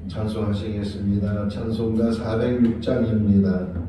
찬송하시겠습니다. 찬송가 406장입니다.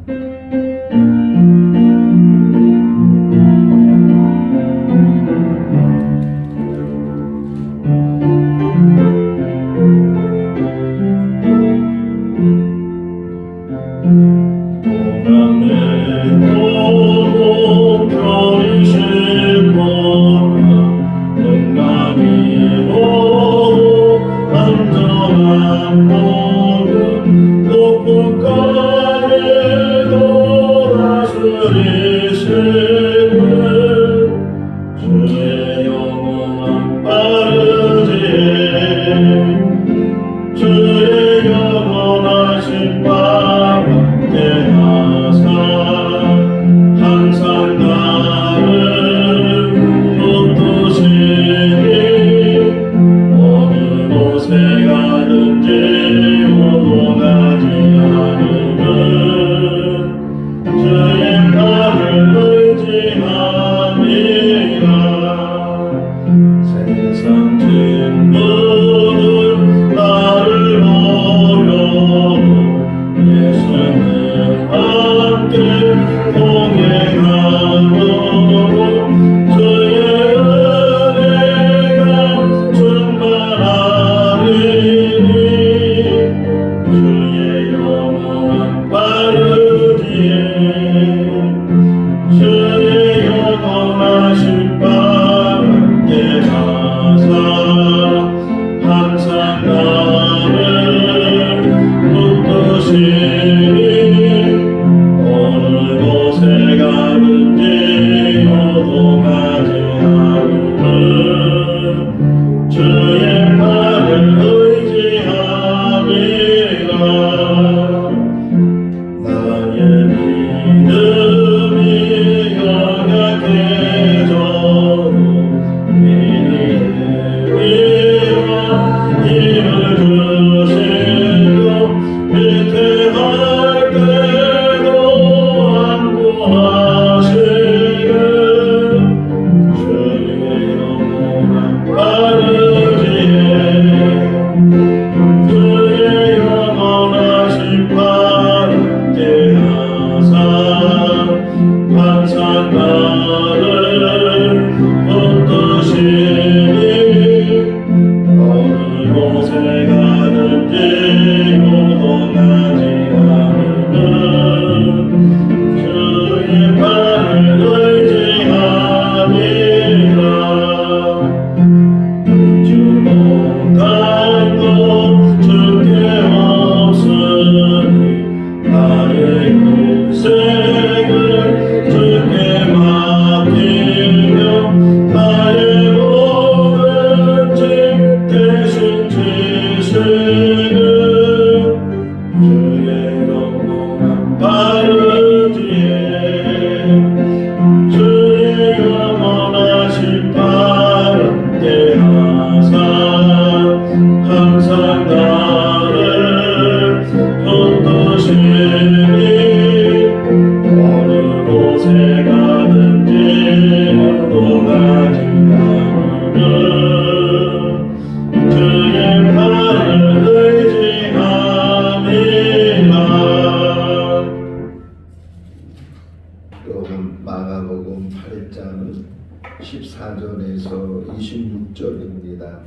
마가복음 8장 14절에서 26절입니다.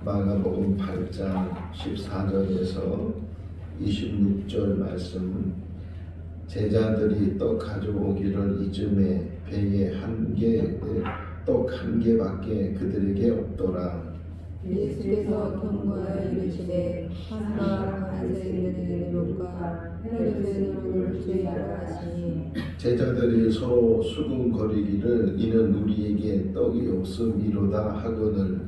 마가복음 8장 14절에서 26절 말씀. 제자들이 떡 가져오기를 이쯤에 배에 떡 한 개밖에 그들에게 없더라. 예수께서 통과하여 이르시되 한가 안에 있는 누룩과 헤롯의 누룩을 주의하라 하시니 제자들이 서로 수군거리기를 이는 우리에게 떡이 없음이로다 하거늘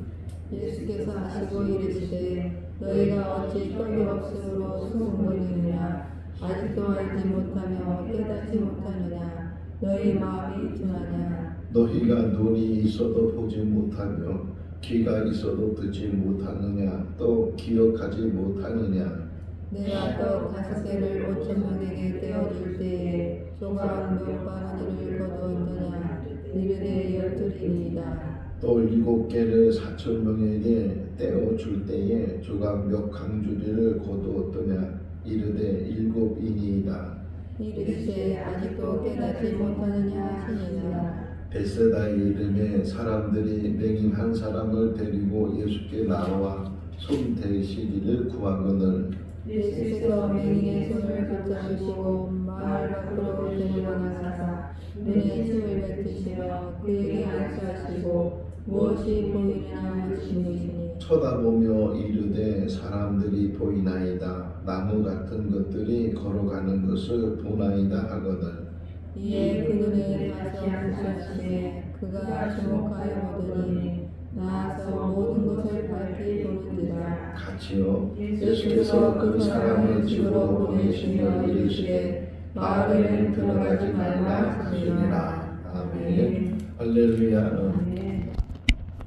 예수께서 하시고 이르시되 너희가 어찌 떡이 없음으로 수군거리느냐 아직도 알지 못하며 깨닫지 못하느냐 너희 마음이 둔하냐 너희가 눈이 있어도 보지 못하며 귀가 있어도 듣지 못하느냐 또 기억하지 못하느냐 내가 떡 5개를 5,000명에게 떼어줄 때에 조각 몇 바구니를 거두었더냐 이르되 12이니이다 또 7개를 4천 명에게 떼어 줄 때에 주가 몇 강주리를 거두었더냐 이르되 7이니이다. 이르시되 아직도 깨닫지 못하느냐 하시니라. 베세다의 이름에 사람들이 맹인 사람을 데리고 예수께 나와 손 대시기를 구하거늘 예수께서 맹인의 손을 붙잡으시고 마을 밖으로 데리고 나가사 눈에 침을 뱉으시며 그에게 안수하시고 무엇이 보이느냐 물으시니 쳐다보며 이르되 사람들이 보이나이다. 나무 같은 것들이 걸어가는 것을 보나이다 하거늘 이에 그 눈을 다시 안수하시되 그가 주목하여 보더니 나아서 모든 것을 밝히 보는지라. 같이요. 예수께서 그 사람을 집으로 보내시며 이르시되 마을에는 들어가지 말라 하시니라. 아멘. 할렐루야.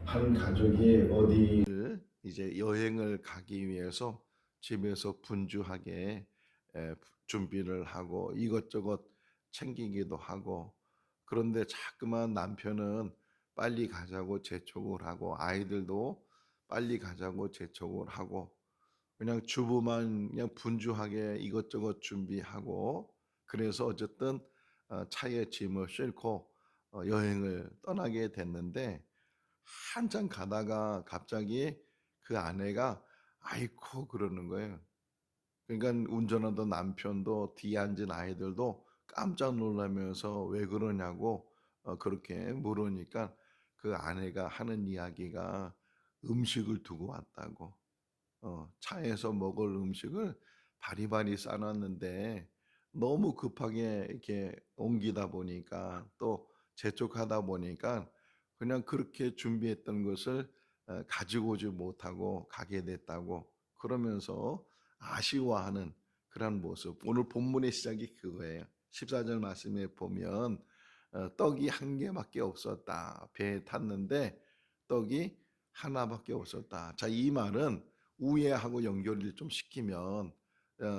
한 가족이 어디를 이제 여행을 가기 위해서 집에서 분주하게 준비를 하고 이것저것 챙기기도 하고, 그런데 자꾸만 남편은 빨리 가자고 재촉을 하고 아이들도 빨리 가자고 재촉을 하고, 그냥 주부만 그냥 분주하게 이것저것 준비하고, 그래서 어쨌든 차에 짐을 싣고 여행을 떠나게 됐는데, 한참 가다가 갑자기 그 아내가 아이코 그러는 거예요. 그러니까 운전하던 남편도 뒤에 앉은 아이들도 깜짝 놀라면서 왜 그러냐고 그렇게 물으니까 그 아내가 하는 이야기가 음식을 두고 왔다고. 차에서 먹을 음식을 바리바리 싸놨는데 너무 급하게 이렇게 옮기다 보니까 또 재촉하다 보니까 그냥 그렇게 준비했던 것을 가지고 오지 못하고 가게 됐다고, 그러면서 아쉬워하는 그런 모습. 오늘 본문의 시작이 그거예요. 14절 말씀에 보면 떡이 한 개밖에 없었다. 배에 탔는데 떡이 하나밖에 없었다. 자, 이 말은 우애하고 연결을 좀 시키면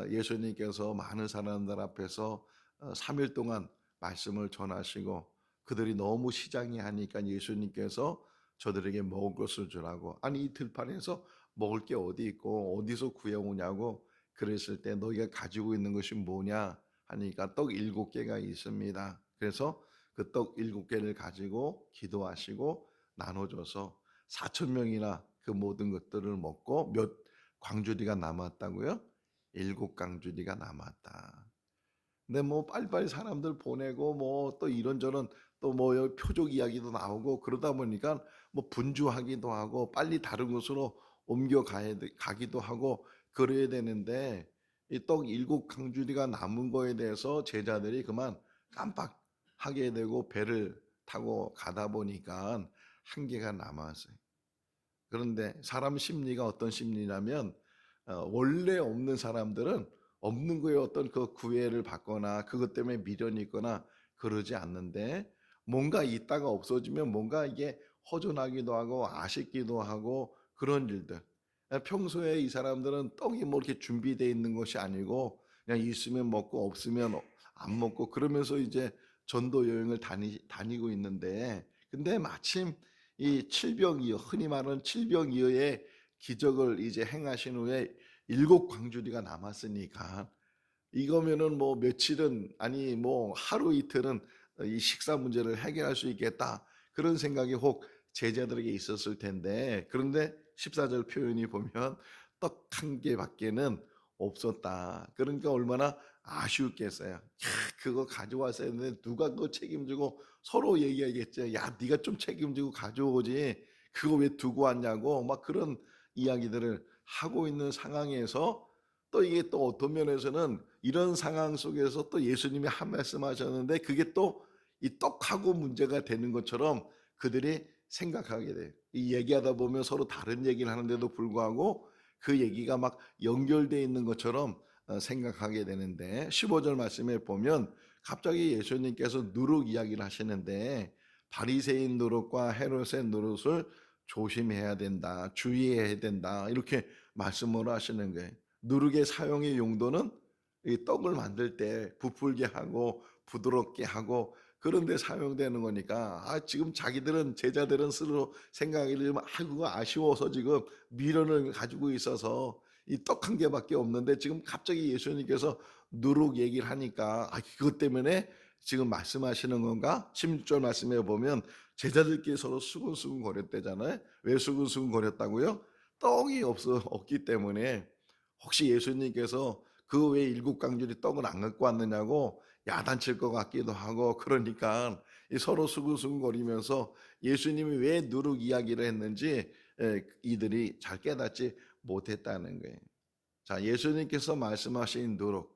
예수님께서 많은 사람들 앞에서 3일 동안 말씀을 전하시고 그들이 너무 시장이 하니까 예수님께서 저들에게 먹을 것을 주라고, 아니 이 들판에서 먹을 게 어디 있고 어디서 구해오냐고 그랬을 때 너희가 가지고 있는 것이 뭐냐 하니까 떡 7개가 있습니다. 그래서 그 떡 7개를 가지고 기도하시고 나눠줘서 4천 명이나 그 모든 것들을 먹고 몇 광주리가 남았다고요? 7광주리가 남았다. 근데 뭐 빨리빨리 사람들 보내고 뭐 또 이런저런 또 뭐 표적 이야기도 나오고 그러다 보니까 뭐 분주하기도 하고 빨리 다른 곳으로 가기도 하고 그래야 되는데, 이 떡 7광주리가 남은 거에 대해서 제자들이 그만 깜빡하게 되고 배를 타고 가다 보니까 한 개가 남았어요. 그런데 사람 심리가 어떤 심리냐면 원래 없는 사람들은 없는 거에 어떤 그 구애를 받거나 그것 때문에 미련이 있거나 그러지 않는데, 뭔가 있다가 없어지면 뭔가 이게 허전하기도 하고 아쉽기도 하고 그런 일들. 평소에 이 사람들은 떡이 뭐 이렇게 준비되어 있는 것이 아니고 그냥 있으면 먹고 없으면 안 먹고 그러면서 이제 전도 여행을 다니고 있는데, 근데 마침 이 칠병이어, 흔히 말하는 칠병이어의 기적을 이제 행하신 후에 7광주리가 남았으니까 이거면은 뭐 며칠은 아니 뭐 하루 이틀은 이 식사 문제를 해결할 수 있겠다, 그런 생각이 혹 제자들에게 있었을 텐데, 그런데 14절 표현이 보면 떡 한 개밖에는 없었다. 그러니까 얼마나 아쉬웠겠어요. 야, 그거 가져왔어야 했는데 누가 그거 책임지고, 서로 얘기하겠죠. 야, 네가 좀 책임지고 가져오지. 그거 왜 두고 왔냐고 막 그런 이야기들을 하고 있는 상황에서, 또 이게 또 어떤 면에서는 이런 상황 속에서 또 예수님이 한 말씀하셨는데 그게 또 이 떡하고 문제가 되는 것처럼 그들이 생각하게 돼요. 이 얘기하다 보면 서로 다른 얘기를 하는데도 불구하고 그 얘기가 막 연결되어 있는 것처럼 생각하게 되는데, 15절 말씀에 보면 갑자기 예수님께서 누룩 이야기를 하시는데 바리새인 누룩과 헤롯의 누룩을 조심해야 된다, 주의해야 된다, 이렇게 말씀을 하시는 거예요. 누룩의 사용의 용도는 이 떡을 만들 때 부풀게 하고 부드럽게 하고 그런 데 사용되는 거니까 지금 자기들은 제자들은 스스로 생각이 좀 그거 아쉬워서 지금 미련을 가지고 있어서 이 떡 한 개밖에 없는데 지금 갑자기 예수님께서 누룩 얘기를 하니까 그것 때문에 지금 말씀하시는 건가? 16절 말씀에 보면 제자들끼리 서로 수근수근 거렸대잖아요. 왜 수근수근 거렸다고요? 떡이 없기 때문에 혹시 예수님께서 그 왜 일곱 강줄이 떡을 안 갖고 왔느냐고 야단칠 것 같기도 하고 그러니까 이 서로 수근수근거리면서 예수님이 왜 누룩 이야기를 했는지 이들이 잘 깨닫지 못했다는 거예요. 자, 예수님께서 말씀하신 누룩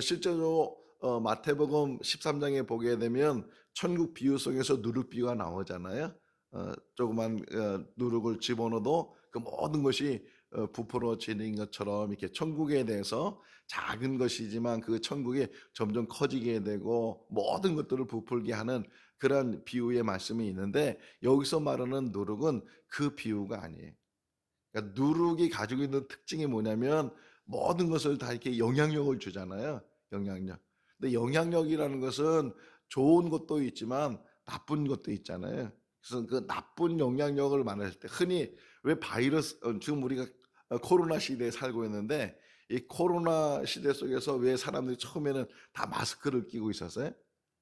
실제로 마태복음 13장에 보게 되면 천국 비유 속에서 누룩 비유가 나오잖아요. 조그만 누룩을 집어넣어도 그 모든 것이 부풀어지는 것처럼 이렇게 천국에 대해서 작은 것이지만 그 천국이 점점 커지게 되고 모든 것들을 부풀게 하는 그런 비유의 말씀이 있는데 여기서 말하는 누룩은 그 비유가 아니에요. 그러니까 누룩이 가지고 있는 특징이 뭐냐면 모든 것을 다 이렇게 영향력을 주잖아요. 영향력. 근데 영향력이라는 것은 좋은 것도 있지만 나쁜 것도 있잖아요. 그래서 그 나쁜 영향력을 말할 때 흔히 왜 바이러스 지금 우리가 코로나 시대에 살고 있는데 이 코로나 시대 속에서 왜 사람들이 처음에는 다 마스크를 끼고 있었어요?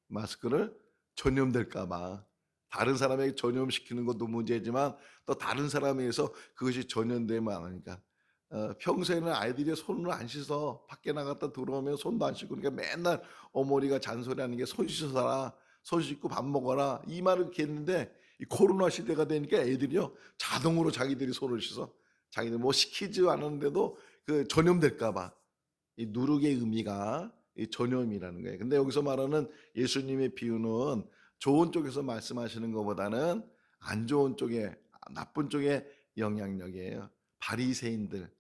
마스크를 전염될까 봐. 다른 사람에게 전염시키는 것도 문제지만 또 다른 사람에 의해서 그것이 전염되면 안 하니까. 평소에는 아이들이 손을 안 씻어 밖에 나갔다 들어오면 손도 안 씻고 그러니까 맨날 어머니가 잔소리하는 게 손 씻어라, 손 씻고 밥 먹어라 이 말을 이렇게 했는데 이 코로나 시대가 되니까 애들이요 자동으로 자기들이 손을 씻어. 자기들 뭐 시키지 않았는데도 그 전염될까 봐. 이 누룩의 의미가 이 전염이라는 거예요. 근데 여기서 말하는 예수님의 비유는 좋은 쪽에서 말씀하시는 것보다는 안 좋은 쪽에 나쁜 쪽의 영향력이에요.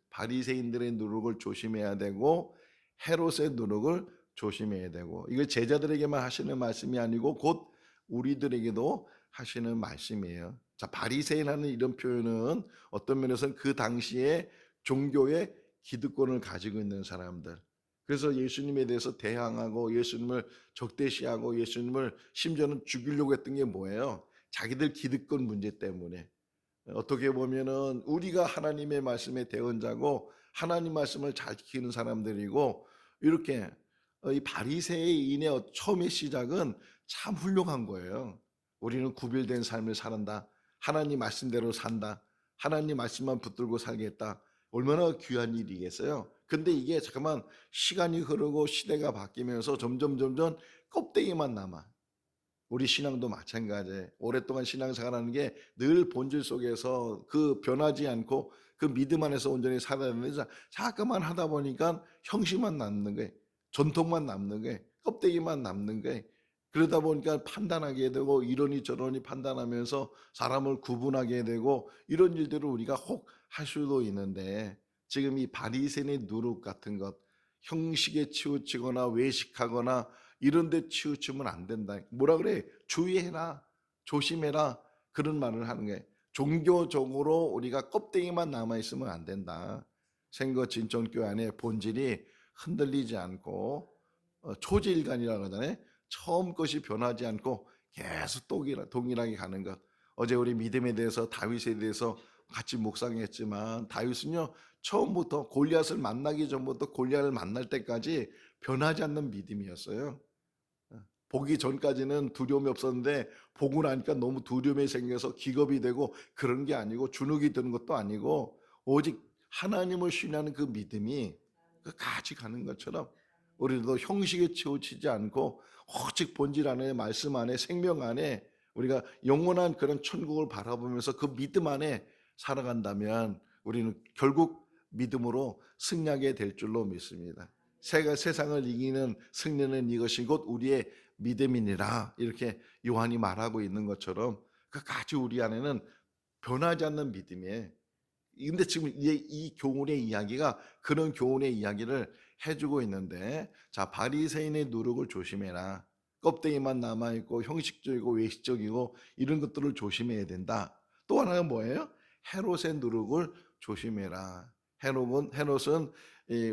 바리새인들의 누룩을 조심해야 되고 헤롯의 누룩을 조심해야 되고 이걸 제자들에게만 하시는 말씀이 아니고 곧 우리들에게도 하시는 말씀이에요. 자, 바리새인하는 이런 표현은 어떤 면에서는 그 당시에 종교의 기득권을 가지고 있는 사람들. 그래서 예수님에 대해서 대항하고 예수님을 적대시하고 예수님을 심지어는 죽이려고 했던 게 뭐예요? 자기들 기득권 문제 때문에. 어떻게 보면은 우리가 하나님의 말씀의 대언자고 하나님 말씀을 잘 지키는 사람들이고 이렇게 이 바리새인의 처음의 시작은 참 훌륭한 거예요. 우리는 구별된 삶을 살한다. 하나님 말씀대로 산다. 하나님 말씀만 붙들고 살겠다. 얼마나 귀한 일이겠어요. 근데 이게 잠깐만 시간이 흐르고 시대가 바뀌면서 점점 껍데기만 남아. 우리 신앙도 마찬가지예요. 오랫동안 신앙생활하는 게 늘 본질 속에서 그 변하지 않고 그 믿음 안에서 온전히 살아야 되는데 잠깐만 하다 보니까 형식만 남는 거예요. 전통만 남는 거예요. 껍데기만 남는 거예요. 그러다 보니까 판단하게 되고 이러니 저러니 판단하면서 사람을 구분하게 되고 이런 일들을 우리가 혹 할 수도 있는데 지금 이 바리새인의 누룩 같은 것 형식에 치우치거나 외식하거나 이런 데 치우치면 안 된다. 뭐라 그래? 주의해라. 조심해라. 그런 말을 하는 거예요. 종교적으로 우리가 껍데기만 남아있으면 안 된다. 생거 진천교회 안에 본질이 흔들리지 않고 초지일관이라고 하잖아요. 처음 것이 변하지 않고 계속 동일하게 가는 것. 어제 우리 믿음에 대해서 다윗에 대해서 같이 묵상했지만 다윗은요 처음부터 골리앗을 만나기 전부터 골리앗을 만날 때까지 변하지 않는 믿음이었어요. 보기 전까지는 두려움이 없었는데 보고 나니까 너무 두려움이 생겨서 기겁이 되고 그런 게 아니고 주눅이 드는 것도 아니고 오직 하나님을 신뢰하는 그 믿음이 같이 가는 것처럼 우리도 형식에 치우치지 않고 오직 본질 안에 말씀 안에 생명 안에 우리가 영원한 그런 천국을 바라보면서 그 믿음 안에 살아간다면 우리는 결국 믿음으로 승리하게 될 줄로 믿습니다. 세상을 이기는 승리는 이것이 곧 우리의 믿음이니라 이렇게 요한이 말하고 있는 것처럼 끝까지 우리 안에는 변하지 않는 믿음이에요. 근데 지금 이 교훈의 이야기가 그런 교훈의 이야기를 해주고 있는데 자 바리새인의 누룩을 조심해라. 껍데기만 남아있고 형식적이고 외식적이고 이런 것들을 조심해야 된다. 또 하나가 뭐예요? 헤롯의 누룩을 조심해라. 헤롯은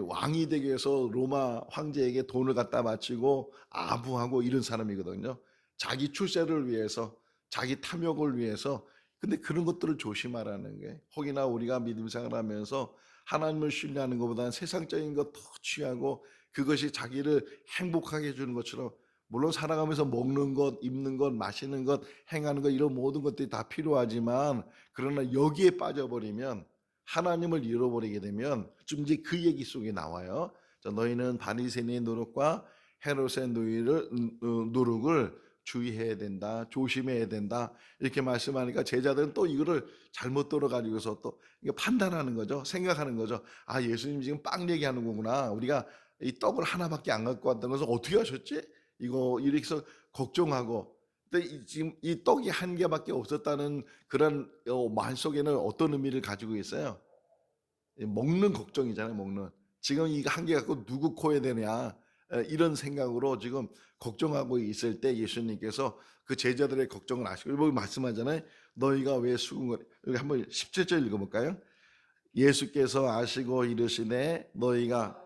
왕이 되기 위해서 로마 황제에게 돈을 갖다 바치고 아부하고 이런 사람이거든요. 자기 출세를 위해서, 자기 탐욕을 위해서. 근데 그런 것들을 조심하라는 게, 혹이나 우리가 믿음 생활하면서 하나님을 신뢰하는 것보다는 세상적인 것 더 취하고 그것이 자기를 행복하게 해주는 것처럼, 물론 살아가면서 먹는 것, 입는 것, 마시는 것, 행하는 것, 이런 모든 것들이 다 필요하지만, 그러나 여기에 빠져버리면, 하나님을 잃어버리게 되면, 좀 이제 그 얘기 속에 나와요. 너희는 바리새인의 노릇과 헤롯의 노릇을 주의해야 된다, 조심해야 된다, 이렇게 말씀하니까 제자들은 또 이거를 잘못 들어가지고서 또 이거 판단하는 거죠. 생각하는 거죠. 아, 예수님 지금 빵 얘기하는 거구나. 우리가 이 떡을 하나밖에 안 갖고 왔던 것을 어떻게 하셨지? 이거 이렇게 해서 걱정하고. 근데 지금 이 떡이 한 개밖에 없었다는 그런 마음속에는 어떤 의미를 가지고 있어요? 먹는 걱정이잖아요. 먹는. 지금 이거 한 개 갖고 누구 코에 대냐, 이런 생각으로 지금 걱정하고 있을 때 예수님께서 그 제자들의 걱정을 아시고 여기 말씀하잖아요. 너희가 왜 수군거리. 여기 한번 17절 읽어볼까요? 예수께서 아시고 이르시되 너희가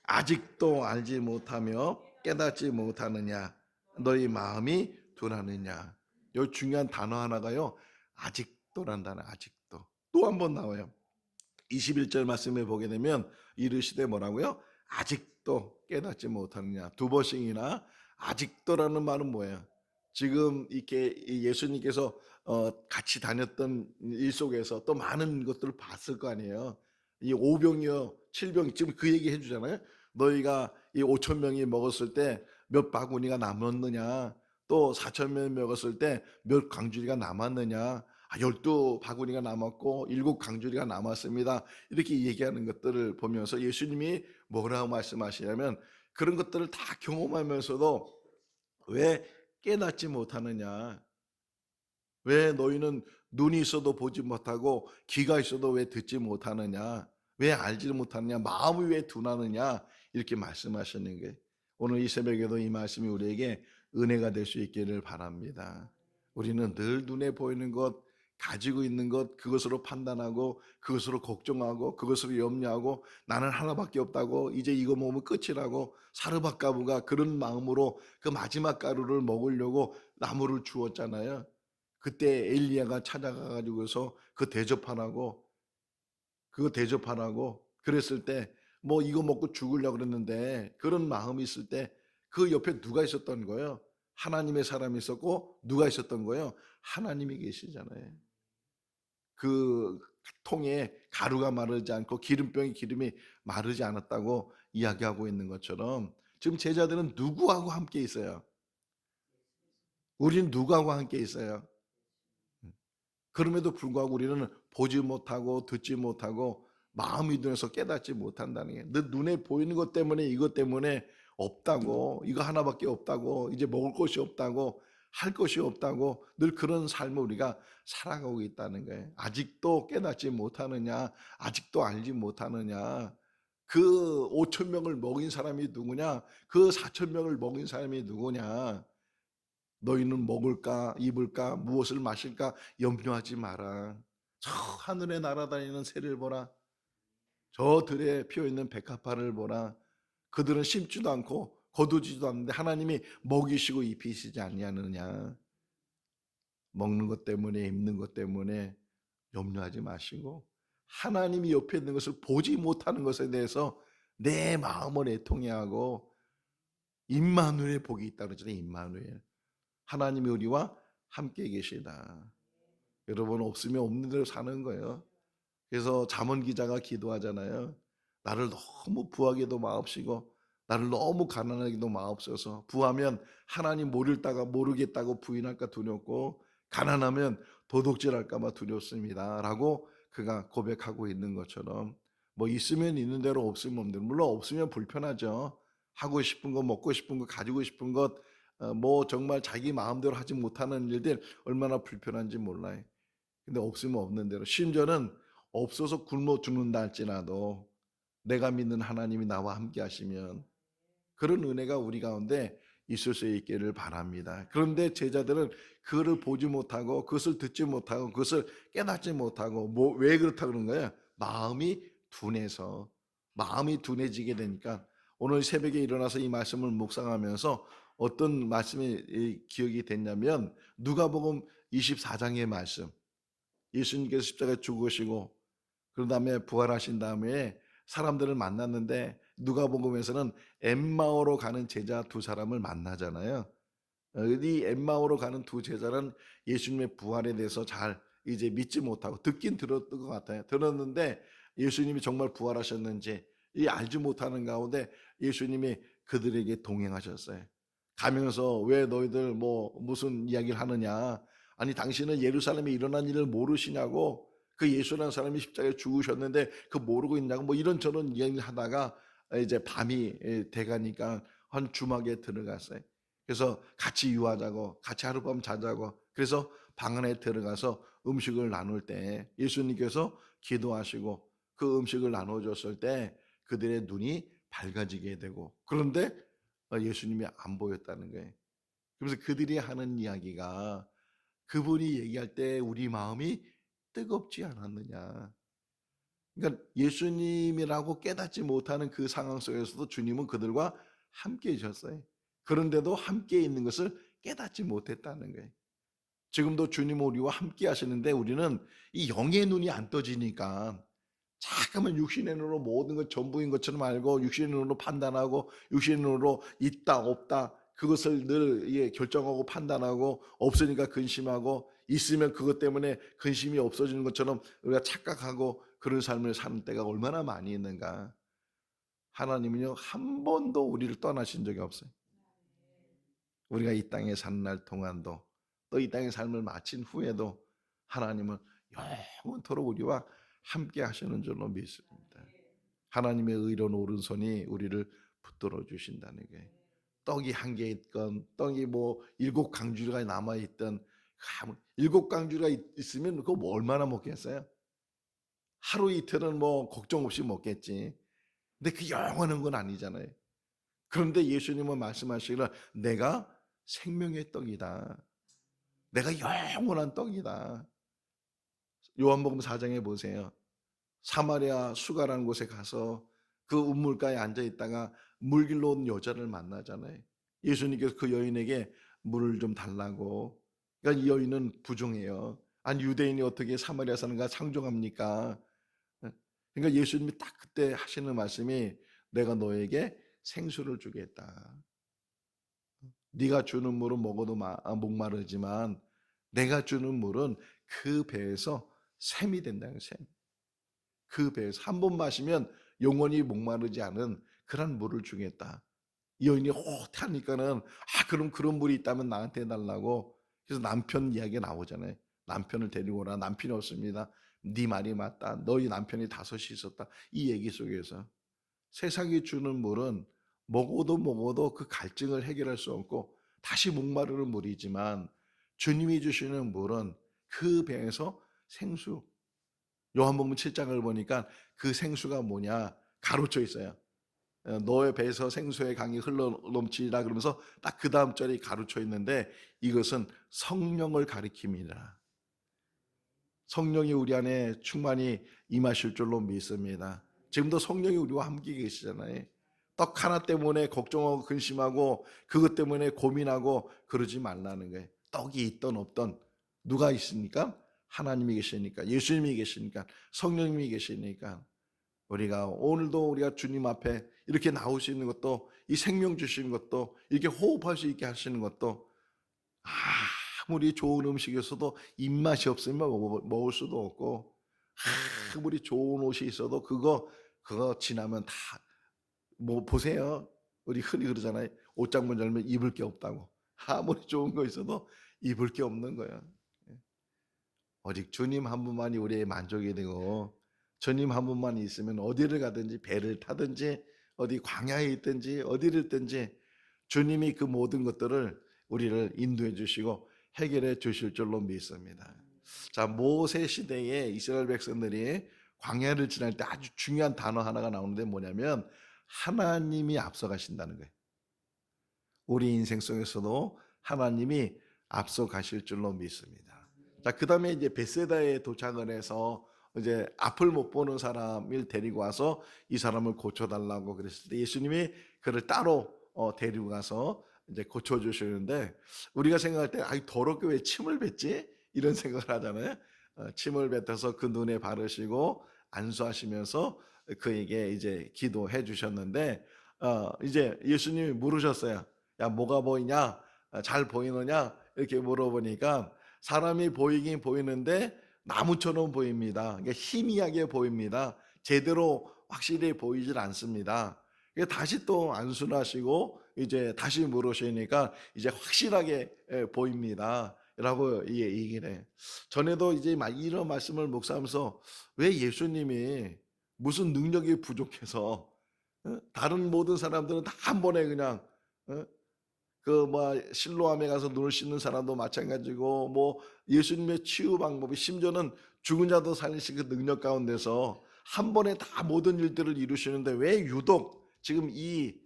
아직도 알지 못하며 깨닫지 못하느냐, 너희 마음이 둔하느냐. 여기 중요한 단어 하나가요, 아직도란 단어. 아직도. 또 한 번 나와요. 21절 말씀에 보게 되면 이르시되 뭐라고요? 아직도 깨닫지 못하느냐. 두 번씩이나 아직도라는 말은 뭐예요? 지금 이렇게 예수님께서 같이 다녔던 일 속에서 또 많은 것들을 봤을 거 아니에요. 이 오병이어 7병, 지금 그 얘기 해주잖아요. 너희가 이 5천 명이 먹었을 때 몇 바구니가 남았느냐, 또 4천 명이 먹었을 때 몇 강주리가 남았느냐, 12바구니가 남았고 7강주리가 남았습니다, 이렇게 얘기하는 것들을 보면서 예수님이 뭐라고 말씀하시냐면, 그런 것들을 다 경험하면서도 왜 깨닫지 못하느냐, 왜 너희는 눈이 있어도 보지 못하고 귀가 있어도 왜 듣지 못하느냐, 왜 알지 못하느냐, 마음이 왜 둔하느냐, 이렇게 말씀하시는 게, 오늘 이 새벽에도 이 말씀이 우리에게 은혜가 될 수 있기를 바랍니다. 우리는 늘 눈에 보이는 것, 가지고 있는 것, 그것으로 판단하고 그것으로 걱정하고 그것으로 염려하고, 나는 하나밖에 없다고, 이제 이거 먹으면 끝이라고, 사르밧가부가 그런 마음으로 그 마지막 가루를 먹으려고 나무를 주었잖아요. 그때 엘리야가 찾아가 가지고서 그거 대접하라고 그랬을 때, 뭐 이거 먹고 죽으려고 그랬는데, 그런 마음이 있을 때 그 옆에 누가 있었던 거예요? 하나님의 사람이 있었고, 누가 있었던 거예요? 하나님이 계시잖아요. 그 통에 가루가 마르지 않고 기름병에 기름이 마르지 않았다고 이야기하고 있는 것처럼, 지금 제자들은 누구하고 함께 있어요? 우린 누구하고 함께 있어요? 그럼에도 불구하고 우리는 보지 못하고 듣지 못하고 마음이 둔해서 깨닫지 못한다는 게, 너 눈에 보이는 것 때문에, 이것 때문에 없다고, 이거 하나밖에 없다고, 이제 먹을 것이 없다고, 할 것이 없다고, 늘 그런 삶을 우리가 살아가고 있다는 거예요. 아직도 깨닫지 못하느냐, 아직도 알지 못하느냐. 그 5천 명을 먹인 사람이 누구냐, 그 4천 명을 먹인 사람이 누구냐. 너희는 먹을까 입을까 무엇을 마실까 염려하지 마라. 저 하늘에 날아다니는 새를 보라. 저 들에 피어있는 백합화를 보라. 그들은 심지도 않고 거두지도 않는데 하나님이 먹이시고 입히시지 아니하느냐. 먹는 것 때문에, 입는 것 때문에 염려하지 마시고, 하나님이 옆에 있는 것을 보지 못하는 것에 대해서 내 마음을 애통해하고, 임마누엘의 복이 있다 그러잖아요. 임마누엘, 하나님이 우리와 함께 계시다. 여러분, 없으면 없는 대로 사는 거예요. 그래서 잠언 기자가 기도하잖아요. 나를 너무 부하게도 마옵시고 나를 너무 가난하게도 마옵소서. 부하면 하나님 모르겠다고 부인할까 두렵고, 가난하면 도둑질할까 봐 두렵습니다 라고 그가 고백하고 있는 것처럼, 뭐 있으면 있는 대로 없으면 없는 대로, 물론 없으면 불편하죠. 하고 싶은 거, 먹고 싶은 거, 가지고 싶은 것, 뭐 정말 자기 마음대로 하지 못하는 일들 얼마나 불편한지 몰라요. 근데 없으면 없는 대로, 심지어는 없어서 굶어 죽는다 할지라도 내가 믿는 하나님이 나와 함께 하시면 그런 은혜가 우리 가운데 있을 수 있기를 바랍니다. 그런데 제자들은 그것을 보지 못하고 그것을 듣지 못하고 그것을 깨닫지 못하고, 왜 그렇다 그런 거예요? 마음이 둔해서. 마음이 둔해지게 되니까 오늘 새벽에 일어나서 이 말씀을 묵상하면서 어떤 말씀이 기억이 됐냐면 누가복음 24장의 말씀. 예수님께서 십자가에 죽으시고 그런 다음에 부활하신 다음에 사람들을 만났는데 누가복음에서는 엠마오로 가는 제자 두 사람을 만나잖아요. 이 엠마오로 가는 두 제자는 예수님의 부활에 대해서 잘 이제 믿지 못하고 듣긴 들었던 것 같아요. 들었는데 예수님이 정말 부활하셨는지 이 알지 못하는 가운데 예수님이 그들에게 동행하셨어요. 가면서 왜 너희들 뭐 무슨 이야기를 하느냐? 아니 당신은 예루살렘에 일어난 일을 모르시냐고, 그 예수라는 사람이 십자가에 죽으셨는데 그 모르고 있냐고 뭐 이런저런 이야기를 하다가 이제 밤이 돼가니까 한 주막에 들어갔어요. 그래서 같이 유하자고 같이 하룻밤 자자고 그래서 방 안에 들어가서 음식을 나눌 때 예수님께서 기도하시고 그 음식을 나눠줬을 때 그들의 눈이 밝아지게 되고, 그런데 예수님이 안 보였다는 거예요. 그래서 그들이 하는 이야기가 그분이 얘기할 때 우리 마음이 뜨겁지 않았느냐. 그러니까 예수님이라고 깨닫지 못하는 그 상황 속에서도 주님은 그들과 함께 계셨어요. 그런데도 함께 있는 것을 깨닫지 못했다는 거예요. 지금도 주님은 우리와 함께 하시는데 우리는 이 영의 눈이 안 떠지니까 잠깐만 육신의 눈으로 모든 것 전부인 것처럼 알고 육신의 눈으로 판단하고 육신의 눈으로 있다 없다 그것을 늘 결정하고 판단하고, 없으니까 근심하고 있으면 그것 때문에 근심이 없어지는 것처럼 우리가 착각하고 그런 삶을 사는 때가 얼마나 많이 있는가. 하나님은요 한 번도 우리를 떠나신 적이 없어요. 우리가 이 땅에 사는 날 동안도 또 이 땅의 삶을 마친 후에도 하나님은 영원토록 우리와 함께 하시는 줄로 믿습니다. 하나님의 의로운 오른손이 우리를 붙들어 주신다는 게, 떡이 한 개 있건 떡이 뭐 7강주리가 남아 있던 7강주리가 있으면 그거 뭐 얼마나 먹겠어요? 하루 이틀은 뭐 걱정 없이 먹겠지. 근데 그 영원한 건 아니잖아요. 그런데 예수님은 말씀하시기를 내가 생명의 떡이다. 내가 영원한 떡이다. 요한복음 4장에 보세요. 사마리아 수가라는 곳에 가서 그 우물가에 앉아 있다가 물길로 온 여자를 만나잖아요. 예수님께서 그 여인에게 물을 좀 달라고. 그러니까 이 여인은 부정해요. 아니 유대인이 어떻게 사마리아 사는가 상종합니까? 그러니까 예수님이 딱 그때 하시는 말씀이 내가 너에게 생수를 주겠다. 네가 주는 물은 먹어도 목마르지만 내가 주는 물은 그 배에서 샘이 된다는 샘. 그 배에서 한 번 마시면 영원히 목마르지 않은 그런 물을 주겠다. 이 여인이 호탕하니까는 그럼 그런 물이 있다면 나한테 해달라고. 그래서 남편 이야기가 나오잖아요. 남편을 데리고 오라. 남편이 없습니다. 네 말이 맞다. 너희 남편이 5이 있었다. 이 얘기 속에서 세상이 주는 물은 먹어도 그 갈증을 해결할 수 없고 다시 목마르는 물이지만 주님이 주시는 물은 그 배에서 생수. 요한복음 7장을 보니까 그 생수가 뭐냐 가로쳐 있어요. 너의 배에서 생수의 강이 흘러 넘치리라 그러면서 딱 그 다음 절이 가로쳐 있는데 이것은 성령을 가리킵니다. 성령이 우리 안에 충만히 임하실 줄로 믿습니다. 지금도 성령이 우리와 함께 계시잖아요. 떡 하나 때문에 걱정하고 근심하고 그것 때문에 고민하고 그러지 말라는 거예요. 떡이 있던 없던 누가 있습니까? 하나님이 계시니까, 예수님이 계시니까, 성령님이 계시니까 우리가 오늘도 우리가 주님 앞에 이렇게 나올 수 있는 것도, 이 생명 주시는 것도, 이렇게 호흡할 수 있게 하시는 것도, 아무리 좋은 음식이었어도 입맛이 없으면 먹을 수도 없고, 아무리 좋은 옷이 있어도 그거 지나면 다 뭐 보세요. 우리 흔히 그러잖아요. 옷장문 열면 입을 게 없다고. 아무리 좋은 거 있어도 입을 게 없는 거야. 오직 주님 한 분만이 우리의 만족이 되고 주님 한 분만 있으면 어디를 가든지 배를 타든지 어디 광야에 있든지 어디를 있든지 주님이 그 모든 것들을 우리를 인도해 주시고 해결해 주실 줄로 믿습니다. 자, 모세 시대에 이스라엘 백성들이 광야를 지날 때 아주 중요한 단어 하나가 나오는데 뭐냐면 하나님이 앞서가신다는 거예요. 우리 인생 속에서도 하나님이 앞서가실 줄로 믿습니다. 자, 그다음에 이제 베세다에 도착을 해서 이제 앞을 못 보는 사람을 데리고 와서 이 사람을 고쳐달라고 그랬을 때 예수님이 그를 따로 데리고 가서 이제 고쳐주시는데, 우리가 생각할 때 아이 더럽게 왜 침을 뱉지? 이런 생각을 하잖아요. 침을 뱉어서 그 눈에 바르시고 안수하시면서 그에게 이제 기도해 주셨는데, 이제 예수님이 물으셨어요. 야, 뭐가 보이냐? 잘 보이느냐? 이렇게 물어보니까 사람이 보이긴 보이는데 나무처럼 보입니다. 그러니까 희미하게 보입니다. 제대로 확실히 보이질 않습니다. 다시 또 안수를 하시고 이제 다시 물으시니까 이제 확실하게 보입니다. 라고 얘기를 해. 전에도 이제 이런 말씀을 묵상하면서 왜 예수님이 무슨 능력이 부족해서 다른 모든 사람들은 다 한 번에 그냥 그 뭐 실로암에 가서 눈을 씻는 사람도 마찬가지고, 뭐 예수님의 치유 방법이 심지어는 죽은 자도 살리신 그 능력 가운데서 한 번에 다 모든 일들을 이루시는데 왜 유독 지금 이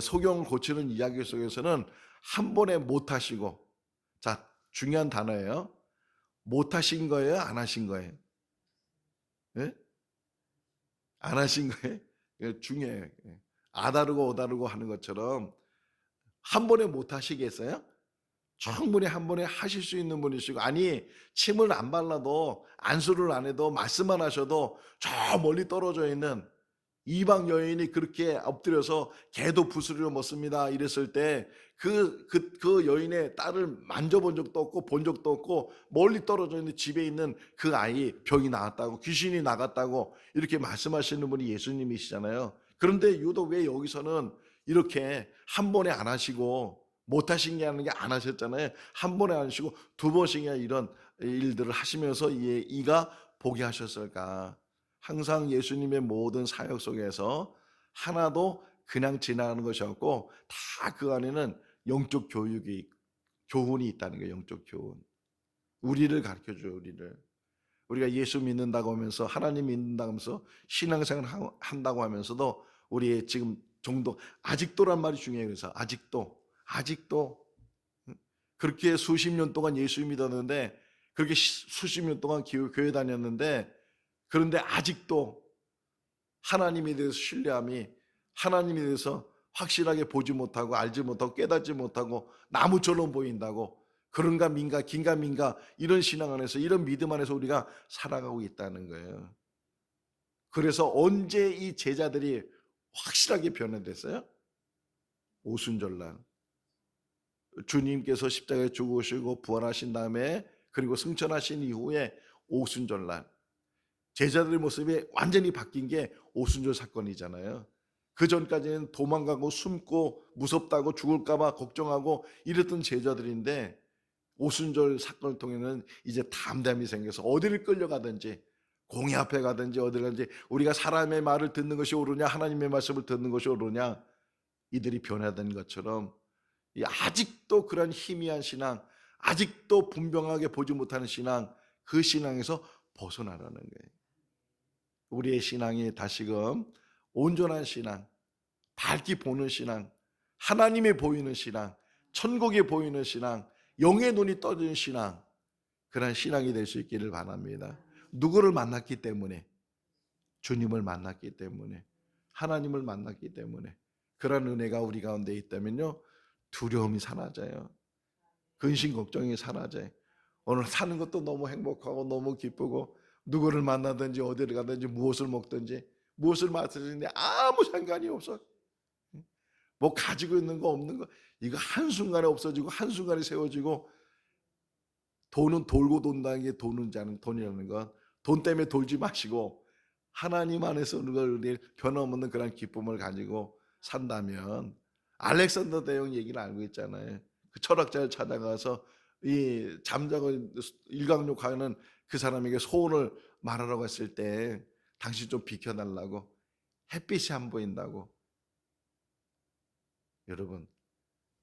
소경을 고치는 이야기 속에서는 한 번에 못 하시고, 자, 중요한 단어예요. 못 하신 거예요, 안 하신 거예요? 예? 안 하신 거예요? 이거 중요해요. 예. 아다르고 오다르고 하는 것처럼 한 번에 못 하시겠어요? 충분히 한 번에 하실 수 있는 분이시고, 아니 침을 안 발라도 안수를 안 해도 말씀만 하셔도 저 멀리 떨어져 있는 이방 여인이 그렇게 엎드려서 개도 부스러려 먹습니다 이랬을 때 그 여인의 딸을 만져본 적도 없고 본 적도 없고 멀리 떨어져 있는 집에 있는 그 아이 병이 나았다고, 귀신이 나갔다고 이렇게 말씀하시는 분이 예수님이시잖아요. 그런데 유독 왜 여기서는 이렇게 한 번에 안 하시고, 못 하신 게 아니라 안 하셨잖아요. 한 번에 안 하시고 두 번씩이나 이런 일들을 하시면서 이가 보게 하셨을까? 항상 예수님의 모든 사역 속에서 하나도 그냥 지나가는 것이 없고 다 그 안에는 영적 교훈이 있다는 거예요. 영적 교훈. 우리를 가르쳐줘요. 우리가 예수 믿는다고 하면서, 하나님 믿는다고 하면서 신앙생활 한다고 하면서도 우리의 지금 정도, 아직도란 말이 중요해요. 그래서 아직도 그렇게 수십 년 동안 예수 믿었는데, 그렇게 수십 년 동안 교회 다녔는데, 그런데 아직도 하나님에 대해서 신뢰함이, 하나님에 대해서 확실하게 보지 못하고 알지 못하고 깨닫지 못하고 나무처럼 보인다고, 그런가 민가 긴가 민가 이런 신앙 안에서, 이런 믿음 안에서 우리가 살아가고 있다는 거예요. 그래서 언제 이 제자들이 확실하게 변화됐어요? 오순절날 주님께서 십자가에 죽으시고 부활하신 다음에, 그리고 승천하신 이후에 오순절날 제자들의 모습이 완전히 바뀐 게 오순절 사건이잖아요. 그 전까지는 도망가고 숨고 무섭다고 죽을까봐 걱정하고 이랬던 제자들인데, 오순절 사건을 통해는 이제 담담이 생겨서 어디를 끌려가든지, 공회 앞에 가든지 어디를 가든지, 우리가 사람의 말을 듣는 것이 옳으냐 하나님의 말씀을 듣는 것이 옳으냐, 이들이 변화된 것처럼 아직도 그런 희미한 신앙, 아직도 분명하게 보지 못하는 신앙, 그 신앙에서 벗어나라는 거예요. 우리의 신앙이 다시금 온전한 신앙, 밝게 보는 신앙, 하나님이 보이는 신앙, 천국이 보이는 신앙, 영의 눈이 떠지는 신앙, 그런 신앙이 될 수 있기를 바랍니다. 누구를 만났기 때문에? 주님을 만났기 때문에, 하나님을 만났기 때문에. 그런 은혜가 우리 가운데 있다면요, 두려움이 사라져요. 근심 걱정이 사라져요. 오늘 사는 것도 너무 행복하고 너무 기쁘고, 누구를 만나든지 어디를 가든지 무엇을 먹든지 무엇을 마시든지 아무 상관이 없어. 뭐 가지고 있는 거 없는 거 이거 한순간에 없어지고 한순간에 세워지고, 돈은 돌고 돈다는 게 돈이라는 건, 돈 때문에 돌지 마시고 하나님 안에서 우리 변함없는 그런 기쁨을 가지고 산다면, 알렉산더 대왕 얘기를 알고 있잖아요. 그 철학자를 찾아가서 이 잠자고 일광욕하는 그 사람에게 소원을 말하라고 했을 때, 당신 좀 비켜달라고, 햇빛이 안 보인다고. 여러분,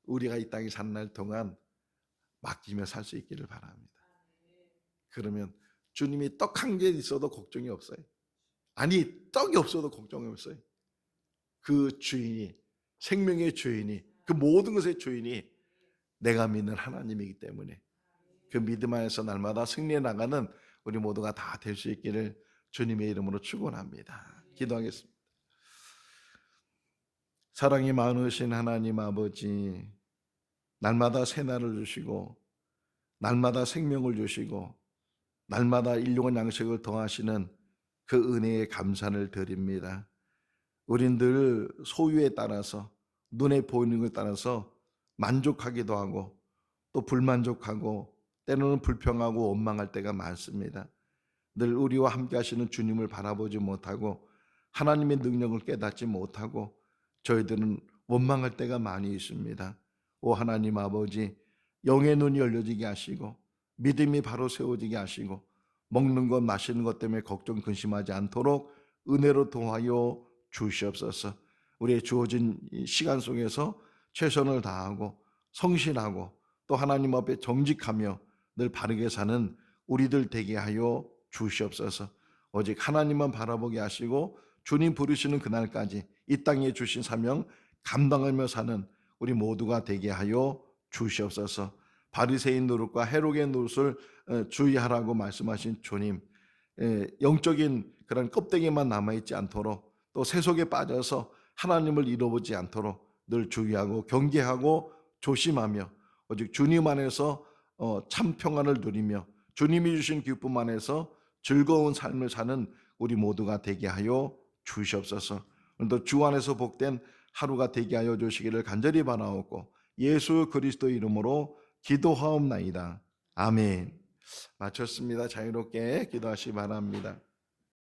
우리가 이 땅에 사는 날 동안 맡기며 살 수 있기를 바랍니다. 그러면 주님이 떡 한 개 있어도 걱정이 없어요. 아니, 떡이 없어도 걱정이 없어요. 그 주인이, 생명의 주인이, 그 모든 것의 주인이 내가 믿는 하나님이기 때문에, 그 믿음 안에서 날마다 승리해 나가는 우리 모두가 다 될 수 있기를 주님의 이름으로 축원합니다. 기도하겠습니다. 사랑이 많으신 하나님 아버지, 날마다 새날을 주시고 날마다 생명을 주시고 날마다 일용할 양식을 더하시는 그 은혜에 감사를 드립니다. 우린 늘 소유에 따라서 눈에 보이는 것에 따라서 만족하기도 하고 또 불만족하고 때로는 불평하고 원망할 때가 많습니다. 늘 우리와 함께 하시는 주님을 바라보지 못하고 하나님의 능력을 깨닫지 못하고 저희들은 원망할 때가 많이 있습니다. 오 하나님 아버지, 영의 눈이 열려지게 하시고 믿음이 바로 세워지게 하시고 먹는 것 마시는 것 때문에 걱정 근심하지 않도록 은혜로 도와여 주시옵소서. 우리의 주어진 시간 속에서 최선을 다하고 성실하고 또 하나님 앞에 정직하며 늘 바르게 사는 우리들 되게 하여 주시옵소서. 오직 하나님만 바라보게 하시고 주님 부르시는 그날까지 이 땅에 주신 사명 감당하며 사는 우리 모두가 되게 하여 주시옵소서. 바리새인 노릇과 헤롯의 노릇을 주의하라고 말씀하신 주님, 영적인 그런 껍데기만 남아있지 않도록 또 세속에 빠져서 하나님을 잃어보지 않도록 늘 주의하고 경계하고 조심하며 오직 주님 안에서 참 평안을 누리며 주님이 주신 기쁨 안에서 즐거운 삶을 사는 우리 모두가 되게 하여 주시옵소서. 오늘도 주 안에서 복된 하루가 되게 하여 주시기를 간절히 바라옵고 예수 그리스도 이름으로 기도하옵나이다. 아멘. 마쳤습니다. 자유롭게 기도하시기 바랍니다.